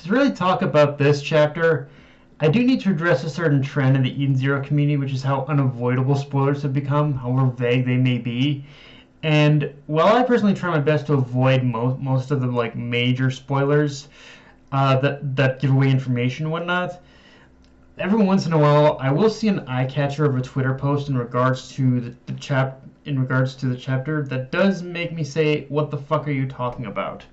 to really talk about this chapter, I do need to address a certain trend in the Eden Zero community, which is how unavoidable spoilers have become, however vague they may be. And while I personally try my best to avoid most of the like major spoilers that give away information and whatnot, every once in a while I will see an eye catcher of a Twitter post in regards to the chapter that does make me say, "What the fuck are you talking about?"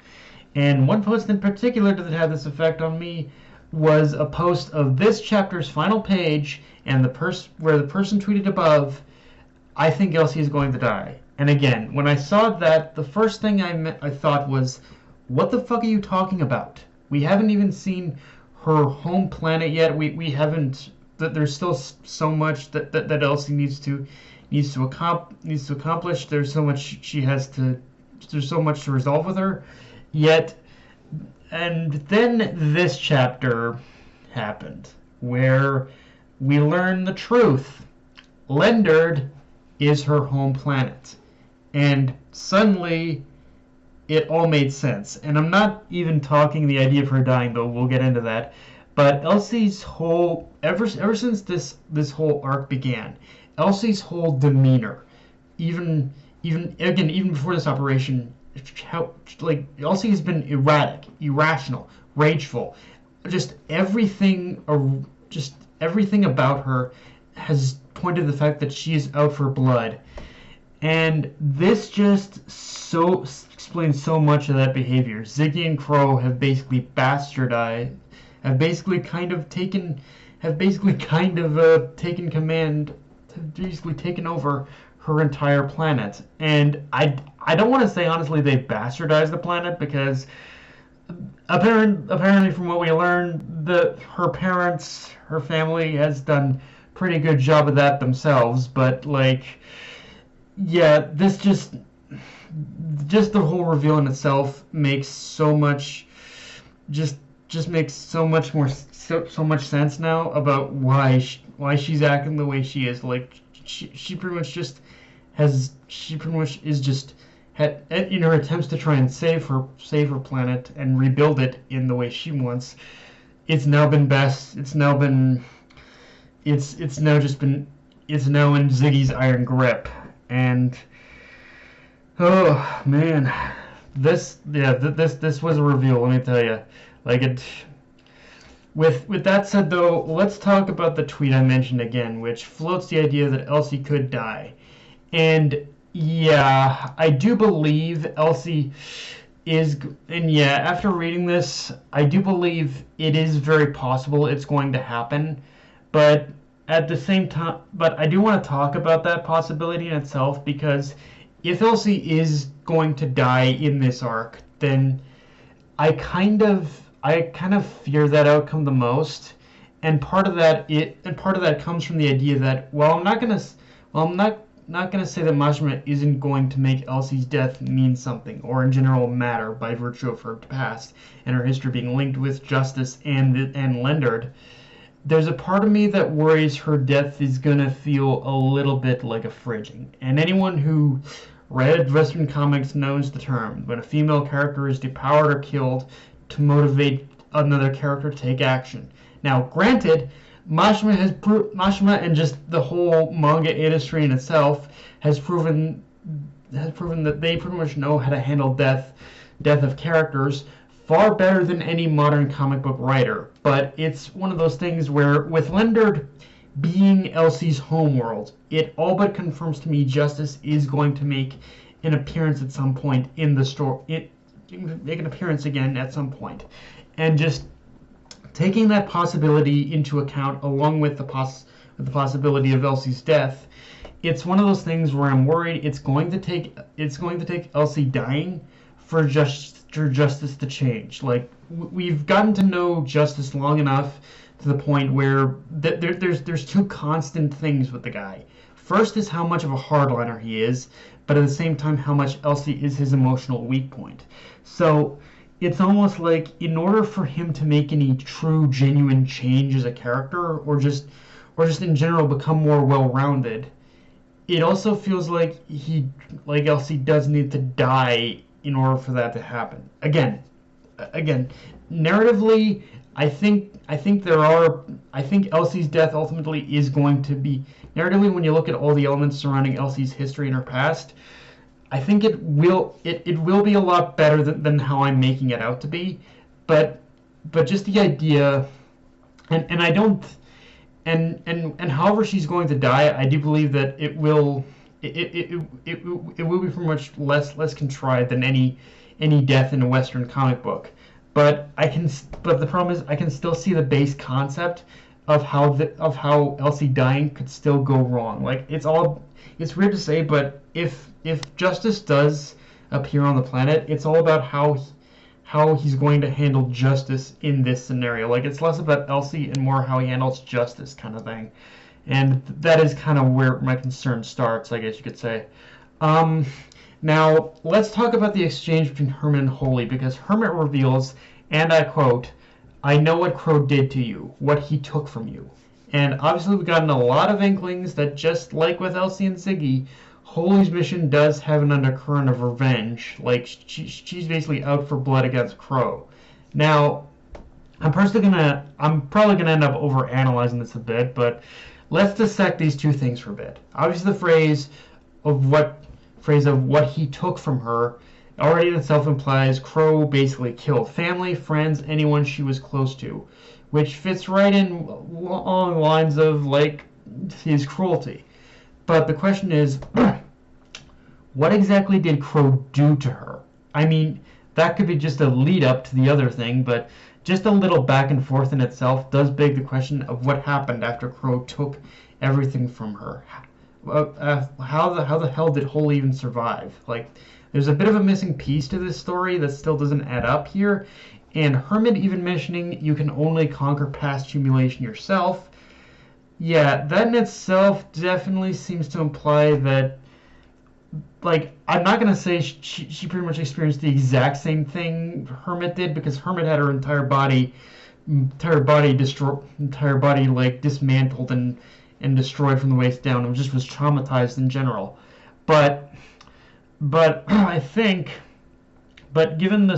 And one post in particular that had this effect on me was a post of this chapter's final page, and where the person tweeted above, "I think Elsie is going to die." And again, when I saw that, the first thing I thought was, "What the fuck are you talking about? We haven't even seen her home planet yet. We haven't. That there's still so much that Elsie needs to accomplish. There's so much she has to. There's so much to resolve with her." Yet, and then this chapter happened, where we learn the truth. Lendard is her home planet. And suddenly, it all made sense. And I'm not even talking the idea of her dying, though we'll get into that. But Elsie's whole, ever since this whole arc began, Elsie's whole demeanor, even before this operation, how like Elsie has been erratic, irrational, rageful, just everything about her has pointed to the fact that she is out for blood, and this just so explains so much of that behavior. Ziggy and Crow have basically bastardized, have basically kind of taken command, have basically taken over her entire planet. And I don't want to say honestly they bastardized the planet, because apparently from what we learned, her family has done pretty good job of that themselves. But like, yeah, this just the whole reveal in itself makes so much makes so much sense now about why she's acting the way she is. Like she pretty much is just in her attempts to try and save her planet and rebuild it in the way she wants. It's now in Ziggy's iron grip. And oh man, this was a reveal, let me tell you. Like it. With that said, though, let's talk about the tweet I mentioned again, which floats the idea that Elsie could die. And yeah, I do believe Elsie is, and yeah, after reading this, I do believe it is very possible it's going to happen. But at the same time, I do want to talk about that possibility in itself, because if Elsie is going to die in this arc, then I kind of fear that outcome the most. And part of that comes from the idea that, I'm not gonna say that Majima isn't going to make Elsie's death mean something, or in general matter, by virtue of her past and her history being linked with Justice and Lendard. There's a part of me that worries her death is gonna feel a little bit like a fridging. And anyone who read Western comics knows the term, when a female character is depowered or killed to motivate another character to take action. Now, granted, Majima and just the whole manga industry in itself has proven that they pretty much know how to handle death of characters far better than any modern comic book writer. But it's one of those things where, with Lendard being Elsie's homeworld, it all but confirms to me Justice is going to make an appearance at some point in the story. Make an appearance again at some point. And just taking that possibility into account, along with the possibility of Elsie's death, it's one of those things where I'm worried it's going to take Elsie dying for Justice to change. Like, we've gotten to know Justice long enough to the point where there's two constant things with the guy. First is how much of a hardliner he is, but at the same time how much Elsie is his emotional weak point. So it's almost like, in order for him to make any true, genuine change as a character, or just in general become more well-rounded, it also feels like Elsie does need to die in order for that to happen. Again, again, narratively, I think Elsie's death ultimately is going to be narratively, when you look at all the elements surrounding Elsie's history and her past, I think it will be a lot better than how I'm making it out to be, but just the idea, and I don't, and however she's going to die, I do believe that it will be pretty much less contrived than any death in a Western comic book. But the problem is I can still see the base concept of how Elsie dying could still go wrong. Like it's weird to say, but if Justice does appear on the planet, it's all about how he's going to handle Justice in this scenario. Like it's less about Elsie and more how he handles Justice, kind of thing. And that is kind of where my concern starts, I guess you could say. Now, let's talk about the exchange between Hermit and Holy, because Hermit reveals, and I quote, "I know what Crow did to you, what he took from you." And obviously we've gotten a lot of inklings that, just like with Elsie and Ziggy, Holy's mission does have an undercurrent of revenge. Like, she's basically out for blood against Crow. Now, I'm probably gonna end up overanalyzing this a bit, but let's dissect these two things for a bit. Obviously, the phrase of what he took from her already in itself implies Crow basically killed family, friends, anyone she was close to, which fits right in along the lines of like his cruelty. But the question is, what exactly did Crow do to her? I mean, that could be just a lead up to the other thing, but just a little back and forth in itself does beg the question of what happened after Crow took everything from her. How the hell did Holy even survive? Like, there's a bit of a missing piece to this story that still doesn't add up here, and Hermit even mentioning you can only conquer past humiliation yourself. Yeah, that in itself definitely seems to imply that, like, I'm not gonna say she pretty much experienced the exact same thing Hermit did, because Hermit had her entire body like dismantled and destroyed from the waist down, and just was traumatized in general. But I think, given the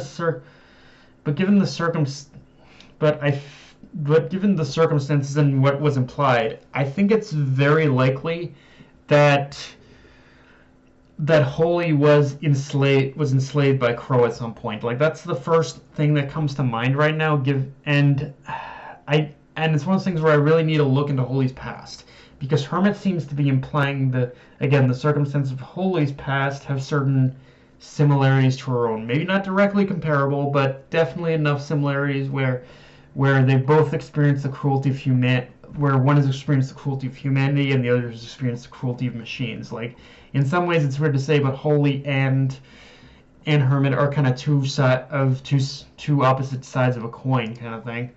circumstances and what was implied, I think it's very likely that Holy was enslaved by Crow at some point. Like, that's the first thing that comes to mind right now. And it's one of those things where I really need to look into Holy's past, because Hermit seems to be implying the circumstances of Holy's past have certain similarities to her own. Maybe not directly comparable, but definitely enough similarities where they both experience the cruelty of where one has experienced the cruelty of humanity and the other has experienced the cruelty of machines. Like, in some ways it's weird to say, but Holy and Hermit are kind of two opposite sides of a coin, kind of thing.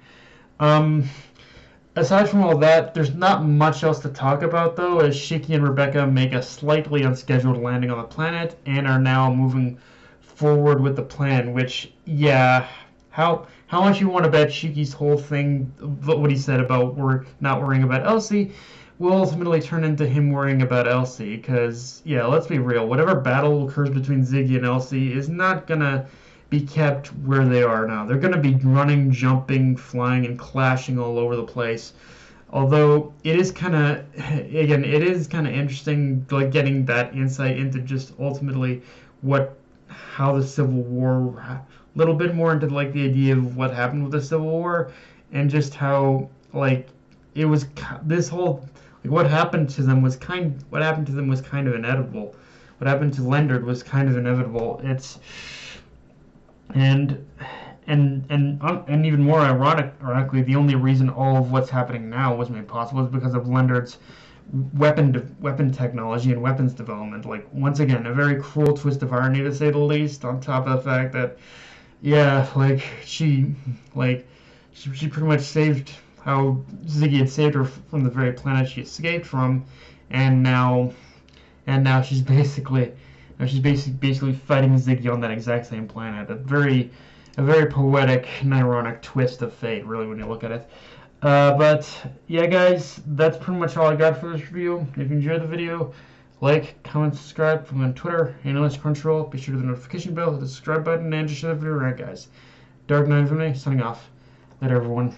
Aside from all that, there's not much else to talk about, though, as Shiki and Rebecca make a slightly unscheduled landing on the planet and are now moving forward with the plan, which, yeah, how much you want to bet Shiki's whole thing, what he said about not worrying about Elsie, will ultimately turn into him worrying about Elsie, because, yeah, let's be real, whatever battle occurs between Ziggy and Elsie is not gonna be kept where they are now. They're going to be running, jumping, flying, and clashing all over the place. Although it is kind of interesting, like, getting that insight into just ultimately how the Civil War, a little bit more into like the idea of what happened with the Civil War, and just how, like, it was this whole, like, what happened to them was kind of inevitable. What happened to Lendard was kind of inevitable. And even more ironically, the only reason all of what's happening now was made possible is because of Lendard's weapon technology and weapons development. Like, once again, a very cruel twist of irony, to say the least, on top of the fact that, yeah, like, she pretty much saved how Ziggy had saved her from the very planet she escaped from, and now she's basically fighting Ziggy on that exact same planet. A very poetic and ironic twist of fate, really, when you look at it. But yeah, guys, that's pretty much all I got for this review. If you enjoyed the video, like, comment, subscribe. From on Twitter, Analyst Crunchyroll. Be sure to hit the notification bell, hit the subscribe button, and just share the video around, guys. Dark Knight of the signing off. Later, everyone.